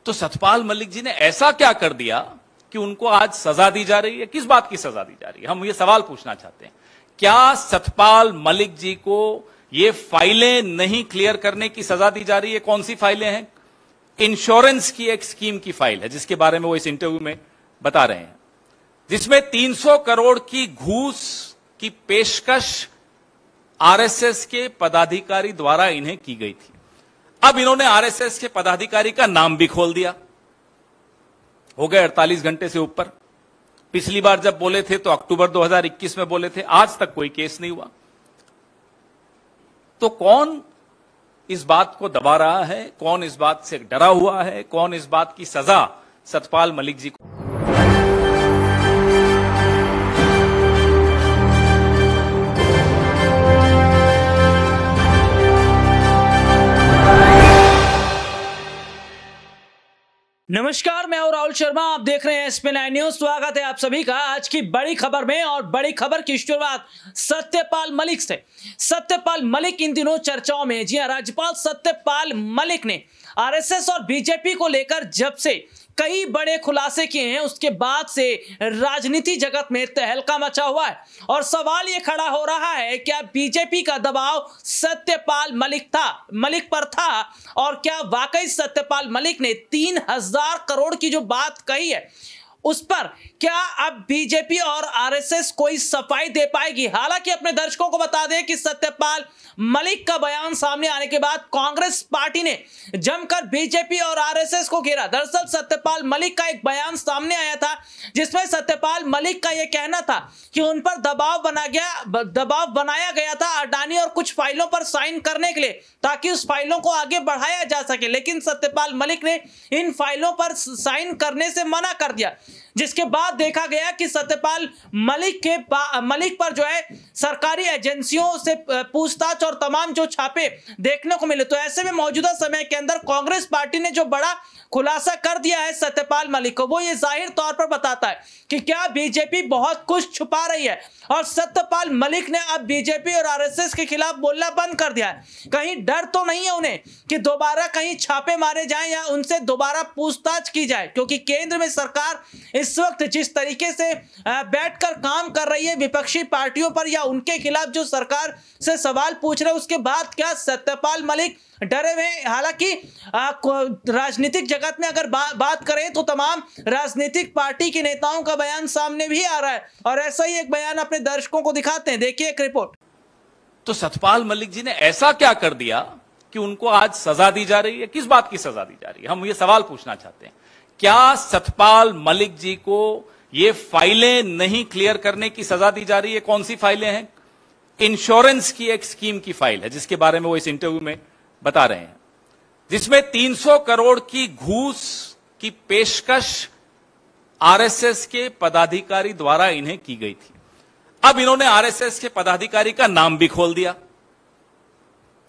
तो सतपाल मलिक जी ने ऐसा क्या कर दिया कि उनको आज सजा दी जा रही है? किस बात की सजा दी जा रही है? हम ये सवाल पूछना चाहते हैं। क्या सतपाल मलिक जी को ये फाइलें नहीं क्लियर करने की सजा दी जा रही है? कौन सी फाइलें हैं? इंश्योरेंस की एक स्कीम की फाइल है जिसके बारे में वो इस इंटरव्यू में बता रहे हैं, जिसमें 300 करोड़ की घूस की पेशकश आरएसएस के पदाधिकारी द्वारा इन्हें की गई थी। अब इन्होंने आरएसएस के पदाधिकारी का नाम भी खोल दिया। हो गए 48 घंटे से ऊपर। पिछली बार जब बोले थे तो अक्टूबर 2021 में बोले थे, आज तक कोई केस नहीं हुआ। तो कौन इस बात को दबा रहा है? कौन इस बात से डरा हुआ है? कौन इस बात की सजा सतपाल मलिक जी को? नमस्कार, मैं हूं राहुल शर्मा। आप देख रहे हैं SP9 न्यूज। स्वागत है आप सभी का आज की बड़ी खबर में। और बड़ी खबर की शुरुआत सत्यपाल मलिक से। सत्यपाल मलिक इन दिनों चर्चाओं में। जी हां, राज्यपाल सत्यपाल मलिक ने आरएसएस और बीजेपी को लेकर जब से कई बड़े खुलासे किए हैं, उसके बाद से राजनीति जगत में तहलका मचा हुआ है। और सवाल यह खड़ा हो रहा है, क्या बीजेपी का दबाव सत्यपाल मलिक पर था? और क्या वाकई सत्यपाल मलिक ने 3000 करोड़ की जो बात कही है उस पर क्या अब बीजेपी और आरएसएस कोई सफाई दे पाएगी? हालांकि अपने दर्शकों को बता दें कि सत्यपाल मलिक का बयान सामने आने के बाद कांग्रेस पार्टी ने जमकर बीजेपी और आरएसएस को घेरा। दरअसल सत्यपाल मलिक का एक बयान सामने आया था जिसमें सत्यपाल मलिक का यह कहना था कि उन पर दबाव बनाया गया था अडानी और कुछ फाइलों पर साइन करने के लिए, ताकि उस फाइलों को आगे बढ़ाया जा सके। लेकिन सत्यपाल मलिक ने इन फाइलों पर साइन करने से मना कर दिया, जिसके बाद देखा गया कि सत्यपाल मलिक पर जो है सरकारी एजेंसियों से पूछताछ और तमाम जो छापे देखने को मिले। तो ऐसे में मौजूदा समय के अंदर कांग्रेस पार्टी ने जो बड़ा खुलासा कर दिया है सत्यपाल मलिक को, वो ये जाहिर तौर पर बताता है कि क्या बीजेपी बहुत कुछ छुपा रही है। और सत्यपाल मलिक ने अब बीजेपी और आरएसएस के खिलाफ बोलना बंद कर दिया है। कहीं डर तो नहीं है उन्हें कि दोबारा कहीं छापे मारे जाएं या उनसे दोबारा पूछताछ की जाए, क्योंकि केंद्र में सरकार इस वक्त जिस तरीके से बैठकर काम कर रही है विपक्षी पार्टियों पर या उनके खिलाफ जो सरकार से सवाल पूछ रहे हैं, उसके बाद क्या सत्यपाल मलिक डरे हुए? हालांकि राजनीतिक जगत में अगर बात करें तो तमाम राजनीतिक पार्टी के नेताओं का बयान सामने भी आ रहा है, और ऐसा ही एक बयान अपने दर्शकों को दिखाते हैं। देखिए एक रिपोर्ट। तो सतपाल मलिक जी ने ऐसा क्या कर दिया कि उनको आज सजा दी जा रही है? किस बात की सजा दी जा रही है? हम ये सवाल पूछना चाहते हैं। क्या सतपाल मलिक जी को ये फाइलें नहीं क्लियर करने की सजा दी जा रही है? कौन सी फाइलें हैं? इंश्योरेंस की एक स्कीम की फाइल है जिसके बारे में वो इस इंटरव्यू में बता रहे हैं, जिसमें 300 करोड़ की घूस की पेशकश आरएसएस के पदाधिकारी द्वारा इन्हें की गई थी। अब इन्होंने आरएसएस के पदाधिकारी का नाम भी खोल दिया।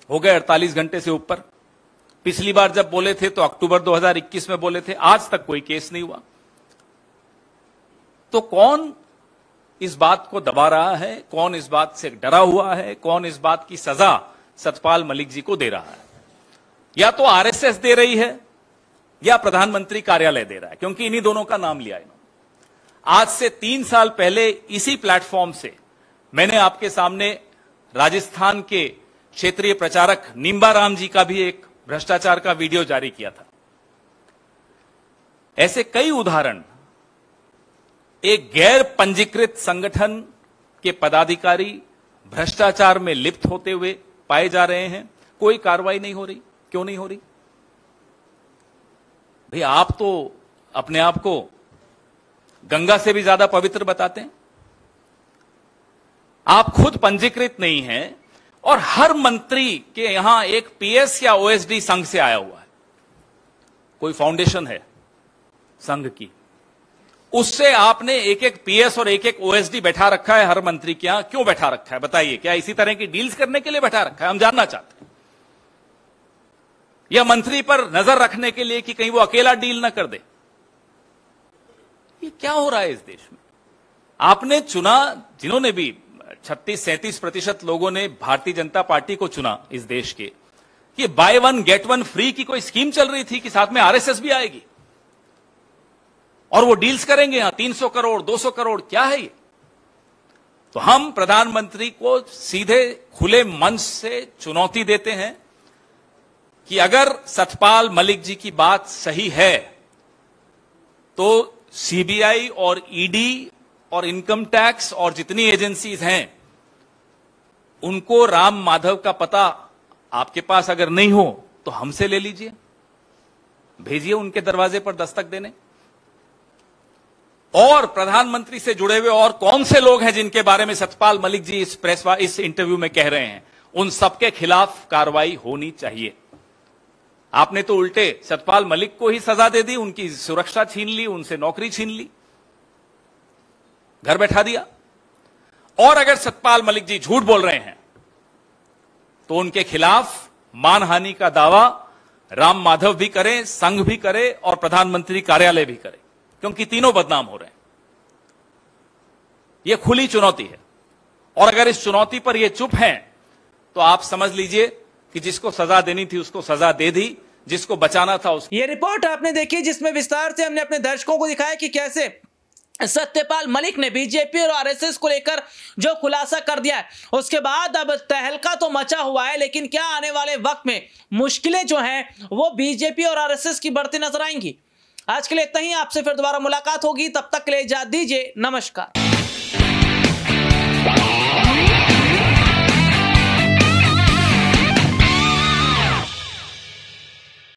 हो गए 48 घंटे से ऊपर। पिछली बार जब बोले थे तो अक्टूबर 2021 में बोले थे, आज तक कोई केस नहीं हुआ। तो कौन इस बात को दबा रहा है? कौन इस बात से डरा हुआ है? कौन इस बात की सजा सतपाल मलिक जी को दे रहा है? या तो आरएसएस दे रही है या प्रधानमंत्री कार्यालय दे रहा है, क्योंकि इन्हीं दोनों का नाम लिया इन्होंने। आज से 3 साल पहले इसी प्लेटफॉर्म से मैंने आपके सामने राजस्थान के क्षेत्रीय प्रचारक निंबा राम जी का भी एक भ्रष्टाचार का वीडियो जारी किया था। ऐसे कई उदाहरण एक गैर पंजीकृत संगठन के पदाधिकारी भ्रष्टाचार में लिप्त होते हुए पाए जा रहे हैं। कोई कार्रवाई नहीं हो रही। क्यों नहीं हो रही? भाई, आप तो अपने आप को गंगा से भी ज्यादा पवित्र बताते हैं। आप खुद पंजीकृत नहीं हैं और हर मंत्री के यहां एक पीएस या ओएसडी संघ से आया हुआ है। कोई फाउंडेशन है संघ की, उससे आपने एक एक पीएस और एक एक ओएसडी बैठा रखा है हर मंत्री के यहां। क्यों बैठा रखा है बताइए? क्या इसी तरह की डील्स करने के लिए बैठा रखा है? हम जानना चाहते हैं। या मंत्री पर नजर रखने के लिए कि कहीं वो अकेला डील ना कर दे? ये क्या हो रहा है इस देश में? आपने चुना, जिन्होंने भी 36-37% लोगों ने भारतीय जनता पार्टी को चुना इस देश के, कि by one get one free की कोई स्कीम चल रही थी कि साथ में आरएसएस भी आएगी और वो डील्स करेंगे यहां 300 करोड़ 200 करोड़, क्या है ये? तो हम प्रधानमंत्री को सीधे खुले मंच से चुनौती देते हैं कि अगर सतपाल मलिक जी की बात सही है तो सीबीआई और ईडी और इनकम टैक्स और जितनी एजेंसीज हैं उनको राम माधव का पता आपके पास अगर नहीं हो तो हमसे ले लीजिए, भेजिए उनके दरवाजे पर दस्तक देने। और प्रधानमंत्री से जुड़े हुए और कौन से लोग हैं जिनके बारे में सतपाल मलिक जी इस इंटरव्यू में कह रहे हैं, उन सबके खिलाफ कार्रवाई होनी चाहिए। आपने तो उल्टे सतपाल मलिक को ही सजा दे दी, उनकी सुरक्षा छीन ली, उनसे नौकरी छीन ली, घर बैठा दिया। और अगर सतपाल मलिक जी झूठ बोल रहे हैं तो उनके खिलाफ मानहानि का दावा राम माधव भी करे, संघ भी करे और प्रधानमंत्री कार्यालय भी करे, क्योंकि तीनों बदनाम हो रहे हैं। यह खुली चुनौती है और अगर इस चुनौती पर यह चुप हैं तो आप समझ लीजिए कि जिसको सजा देनी थी उसको सजा दे दी, जिसको बचाना था उसको। यह रिपोर्ट आपने देखी जिसमें विस्तार से हमने अपने दर्शकों को दिखाया कि कैसे सत्यपाल मलिक ने बीजेपी और आरएसएस को लेकर जो खुलासा कर दिया है, उसके बाद अब तहलका तो मचा हुआ है, लेकिन क्या आने वाले वक्त में मुश्किलें जो हैं वो बीजेपी और आरएसएस की बढ़ती नजर आएंगी। आज के लिए इतना ही, आपसे फिर दोबारा मुलाकात होगी, तब तक के लिए इजाजत दीजिए, नमस्कार।